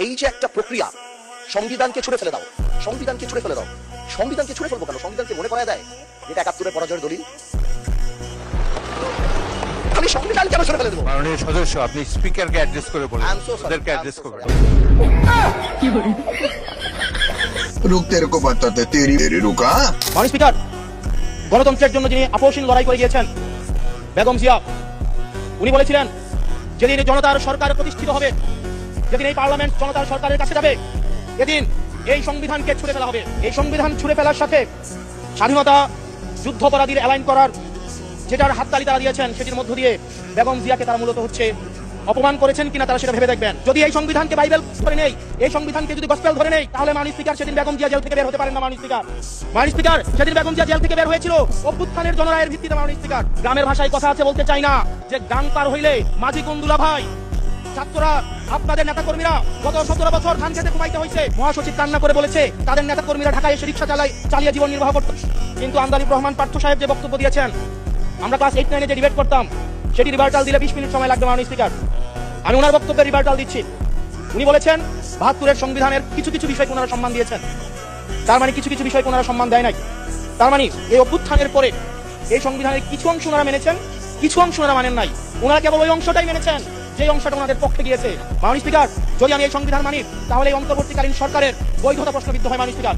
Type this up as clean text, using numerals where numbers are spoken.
এই যে একটা প্রক্রিয়া, সংবিধানকে ছুঁড়ে ফেলে দাও, সংবিধানকে ছুঁড়ে ফেলে দাও। সংবিধানকে ছুঁড়ে ফেলবো কেন? সংবিধানকে মনে করায় দেয় যেটা ৭১-এর পরাজয়ের দলিল। আমি সংবিধান কেন ছুঁড়ে ফেলে দেবো? মাননীয় সদস্য, আপনি স্পিকারকে অ্যাড্রেস করে বলেন, I am so sorry, ওদেরকে I am অ্যাড্রেস so করবেন। रुक, तेरे को बताते तेरी रुका। মাননীয় স্পিকার, গণতন্ত্রের জন্য যিনি আপোষহীন লড়াই করে গিয়েছেন বেগম জিয়া, উনি বলেছিলেন যেদিন জনতার সরকার প্রতিষ্ঠিত হবে, যেদিন এই পার্লামেন্ট জনতার সরকারের কাছে যাবে, এদিন এই সংবিধানকে ছুঁড়ে ফেলা হবে। এই সংবিধান ছুঁড়ে ফেলার সাথে স্বাধীনতা যুদ্ধাপরাধীর অ্যালাইন করার যেটার হাততালি তারা দিয়েছেন, সেটির মধ্য দিয়ে বেগম জিয়াকে তারা মূলত হচ্ছে অপমান করেছেন কিনা তারা সেটা ভেবে দেখবেন। যদি এই সংবিধানকে বাইবেল ধরে নেই, এই সংবিধানকে যদি গসপেল ধরে নেই, তাহলে মাননীয় স্পিকার সেদিন বেগম জিয়া জেল থেকে বের হতে পারেন না। মাননীয় স্পিকার সেদিন বেগম জিয়া জেল থেকে বের হয়েছিল অভ্যুত্থানের জনরায়ের ভিত্তিতে। মাননীয় স্পিকার, গ্রামের ভাষায় কথা আছে, বলতে চাই না, যে গান পার হইলে মাঝি কুন্দুলা ভাই, ছাত্ররা আপনাদের নেতাকর্মীরা গত 17 বছর ধান খেতে ঘুমাইতে হয়েছে। মহাসচিব কান্না করে বলেছে তাদের নেতাকর্মীরা ঢাকায় এসে রিক্সা চালিয়ে জীবন নির্বাহ করত। কিন্তু আন্দালিব রহমান পার্থ সাহেব যে বক্তব্য দিয়েছেন, আমরা ক্লাস 8-9-এ যে ডিবেট করতাম, সেটি রিভার্টাল দিলে 20 মিনিট সময় লাগবে। মাননীয় স্পিকার, আমি ওনার বক্তব্যের রিভার্টাল দিচ্ছি। উনি বলেছেন ৭২-এর সংবিধানের কিছু কিছু বিষয়কে ওনারা সম্মান দিয়েছেন। তার মানে কিছু কিছু বিষয়কে ওনারা সম্মান দেয় নাই। তার মানে এই অভ্যুত্থানের পরে এই সংবিধানের কিছু অংশ ওনারা মেনেছেন, কিছু অংশ ওনারা মানেন নাই। ওনারা কেবল ওই অংশটাই মেনেছেন যে অংশটা ওনাদের পক্ষে গিয়েছে। মাননীয় স্পিকার, যদি আমি এই সংবিধান মানি, তাহলে এই অন্তর্বর্তীকালীন সরকারের বৈধতা প্রশ্নবিদ্ধ হয়। মাননীয় স্পিকার।